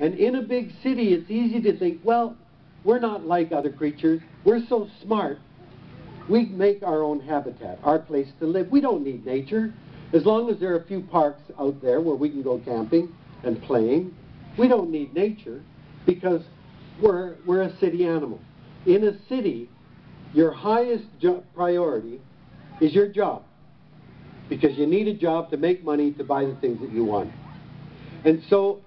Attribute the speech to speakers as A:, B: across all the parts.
A: And in a big city, it's easy to think, well, we're not like other creatures. We're so smart. We make our own habitat, our place to live. We don't need nature. As long as there are a few parks out there where we can go camping and playing, we don't need nature because we're a city animal. In a city, your highest priority is your job, because you need a job to make money to buy the things that you want. And so,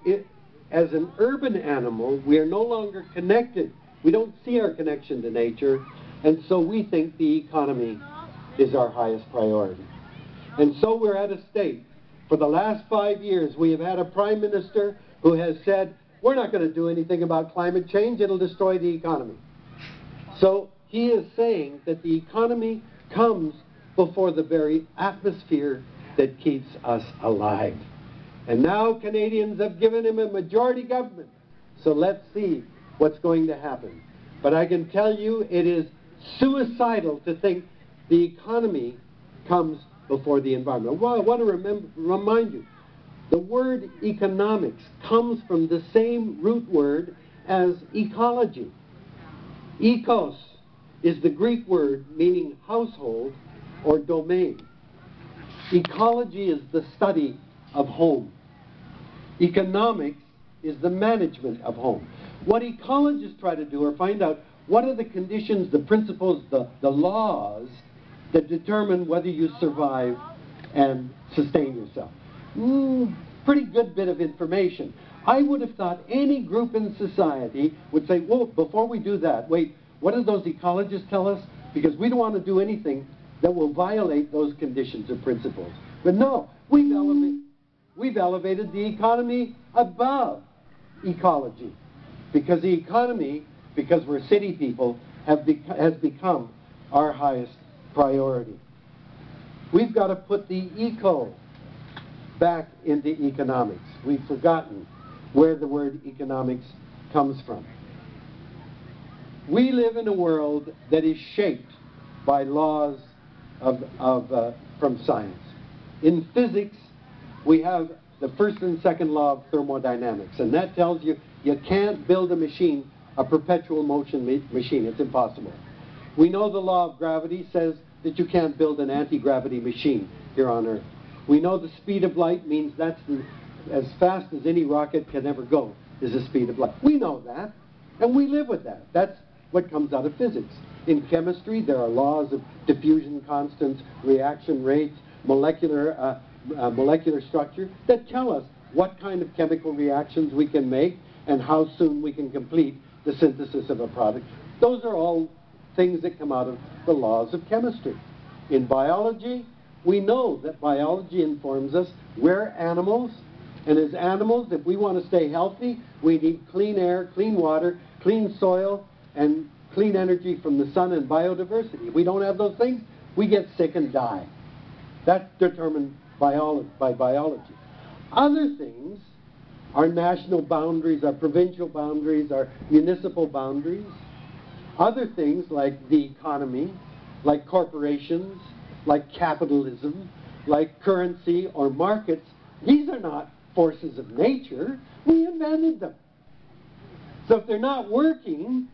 A: as an urban animal, we are no longer connected. We don't see our connection to nature, and so we think the economy is our highest priority. And so we're at a state. For the last 5 years, we have had a prime minister who has said, we're not going to do anything about climate change, it'll destroy the economy. So he is saying that the economy comes before the very atmosphere that keeps us alive. And now Canadians have given him a majority government. So let's see what's going to happen. But I can tell you it is suicidal to think the economy comes before the environment. Well, I want to remind you, the word economics comes from the same root word as ecology. Ecos is the Greek word meaning household or domain. Ecology is the study of home. Economics is the management of home. What ecologists try to do are find out what are the conditions, the principles, the laws that determine whether you survive and sustain yourself. Pretty good bit of information. I would have thought any group in society would say, well, before we do that, wait, what do those ecologists tell us? Because we don't want to do anything that will violate those conditions or principles. But no, we've elevated the economy above ecology. Because the economy, because we're city people, has become our highest priority. We've got to put the eco back into economics. We've forgotten where the word economics comes from. We live in a world that is shaped by laws from science. In physics, we have the first and second law of thermodynamics, and that tells you you can't build a machine, a perpetual motion machine. It's impossible. We know the law of gravity says that you can't build an anti-gravity machine here on Earth. We know the speed of light means that's as fast as any rocket can ever go is the speed of light. We know that, and we live with that. That's what comes out of physics. In chemistry, there are laws of diffusion constants, reaction rates, molecular structure that tell us what kind of chemical reactions we can make and how soon we can complete the synthesis of a product. Those are all things that come out of the laws of chemistry. In biology, we know that biology informs us. We're animals, and as animals, if we want to stay healthy, we need clean air, clean water, clean soil, and clean energy from the sun and biodiversity. If we don't have those things, we get sick and die. That's determined by biology. Other things, our national boundaries, our provincial boundaries, our municipal boundaries, other things like the economy, like corporations, like capitalism, like currency or markets, these are not forces of nature. We invented them. So if they're not working,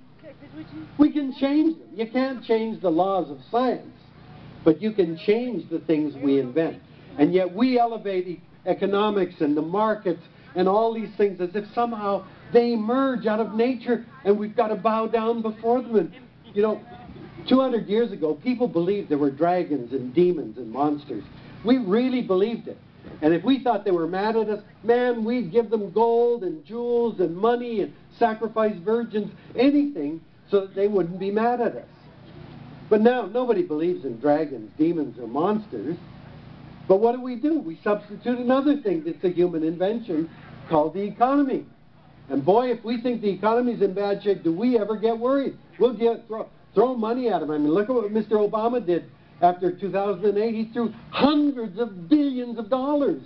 A: we can change them. You can't change the laws of science, but you can change the things we invent. And yet we elevate economics and the markets and all these things as if somehow they emerge out of nature and we've got to bow down before them. And, you know, 200 years ago, people believed there were dragons and demons and monsters. We really believed it. And if we thought they were mad at us, man, we'd give them gold and jewels and money and sacrifice virgins, anything, so that they wouldn't be mad at us. But now, nobody believes in dragons, demons, or monsters. But what do? We substitute another thing that's a human invention called the economy. And boy, if we think the economy's in bad shape, do we ever get worried? We'll throw money at them. I mean, look at what Mr. Obama did after 2008. He threw hundreds of billions of dollars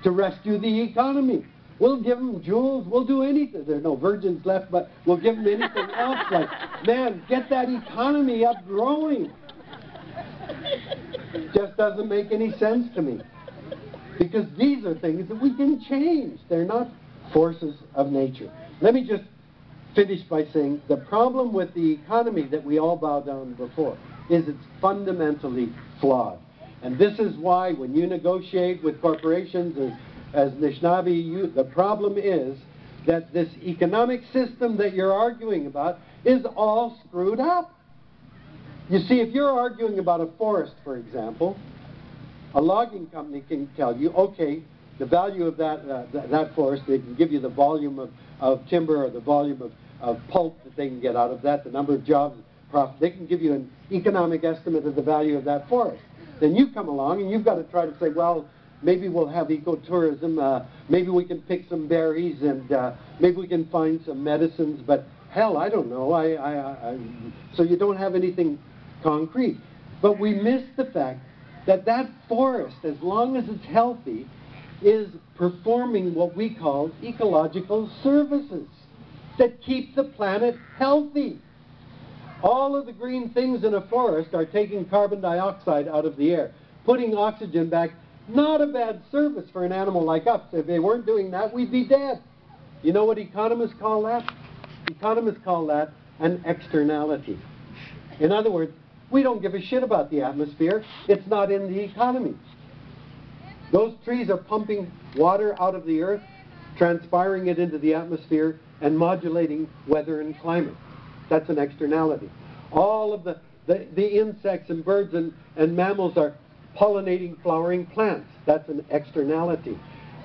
A: to rescue the economy. We'll give them jewels. We'll do anything. There are no virgins left, but we'll give them anything else. Like, man, get that economy up growing. Just doesn't make any sense to me. Because these are things that we can change. They're not forces of nature. Let me just finish by saying the problem with the economy that we all bow down before is it's fundamentally flawed. And this is why when you negotiate with corporations as Anishinaabe, the problem is that this economic system that you're arguing about is all screwed up. You see, if you're arguing about a forest, for example, a logging company can tell you, okay, the value of that forest, they can give you the volume of timber or the volume of pulp that they can get out of that, the number of jobs, profit. They can give you an economic estimate of the value of that forest. Then you come along and you've got to try to say, well, maybe we'll have ecotourism, maybe we can pick some berries, and maybe we can find some medicines, but hell, I don't know. So you don't have anything concrete. But we miss the fact that that forest, as long as it's healthy, is performing what we call ecological services that keep the planet healthy. All of the green things in a forest are taking carbon dioxide out of the air, putting oxygen back. Not a bad service for an animal like us. If they weren't doing that, we'd be dead. You know what economists call that? Economists call that an externality. In other words, we don't give a shit about the atmosphere. It's not in the economy. Those trees are pumping water out of the earth, transpiring it into the atmosphere, and modulating weather and climate. That's an externality. All of the insects and birds and mammals are pollinating flowering plants. That's an externality.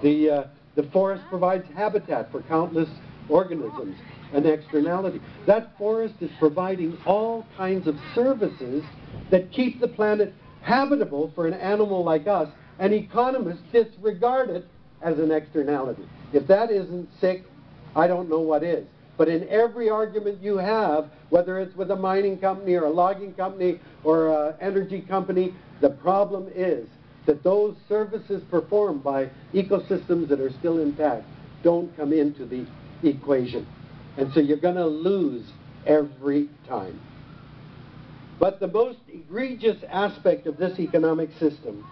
A: The forest provides habitat for countless organisms. An externality. That forest is providing all kinds of services that keep the planet habitable for an animal like us, and economists disregard it as an externality. If that isn't sick, I don't know what is. But in every argument you have, whether it's with a mining company or a logging company or an energy company, the problem is that those services performed by ecosystems that are still intact don't come into the equation. And so you're going to lose every time. But the most egregious aspect of this economic system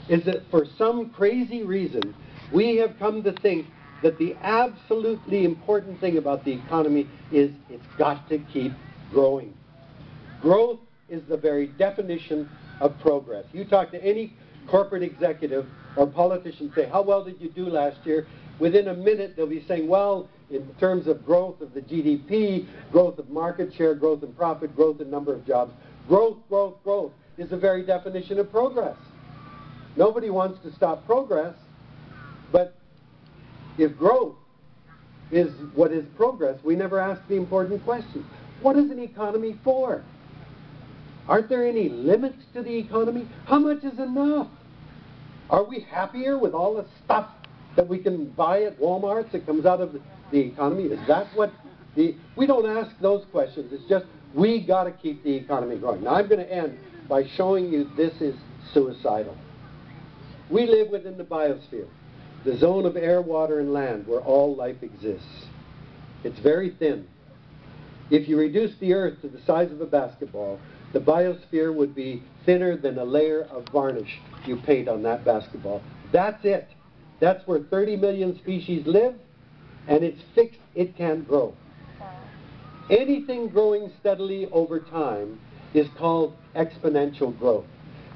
A: is that for some crazy reason, we have come to think that the absolutely important thing about the economy is it's got to keep growing. Growth is the very definition of progress. You talk to any corporate executive or politician, say, how well did you do last year? Within a minute, they'll be saying, well, in terms of growth of the GDP, growth of market share, growth in profit, growth in number of jobs, growth is the very definition of progress. Nobody wants to stop progress, but if growth is what is progress, we never ask the important question. What is an economy for? Aren't there any limits to the economy? How much is enough? Are we happier with all the stuff that we can buy at Walmart that comes out of the economy? Is that what we don't ask those questions. It's just, we got to keep the economy growing. Now I'm going to end by showing you this is suicidal. We live within the biosphere, the zone of air, water, and land where all life exists. It's very thin. If you reduce the Earth to the size of a basketball, the biosphere would be thinner than a layer of varnish you paint on that basketball. That's it. That's where 30 million species live, and it's fixed. It can't grow. Anything growing steadily over time is called exponential growth.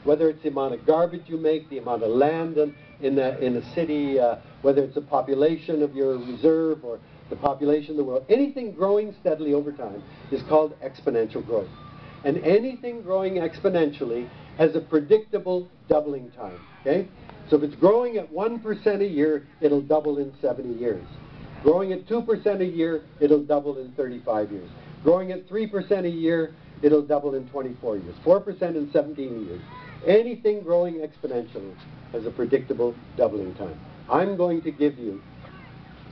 A: Whether it's the amount of garbage you make, the amount of land in a city, whether it's the population of your reserve or the population of the world, anything growing steadily over time is called exponential growth. And anything growing exponentially has a predictable doubling time, okay? So if it's growing at 1% a year, it'll double in 70 years. Growing at 2% a year, it'll double in 35 years. Growing at 3% a year, it'll double in 24 years. 4% in 17 years. Anything growing exponentially has a predictable doubling time. I'm going to give you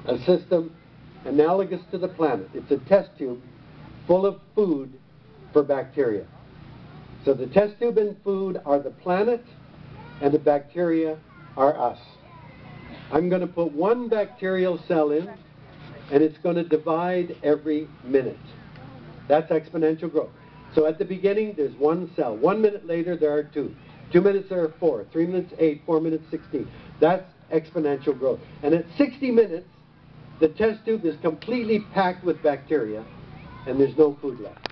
A: a system analogous to the planet. It's a test tube full of food for bacteria. So the test tube and food are the planet, and the bacteria are us. I'm going to put one bacterial cell in, and it's going to divide every minute. That's exponential growth. So at the beginning, there's one cell. 1 minute later, there are 2. 2 minutes, there are 4. 3 minutes, 8. 4 minutes, 16. That's exponential growth. And at 60 minutes, the test tube is completely packed with bacteria, and there's no food left.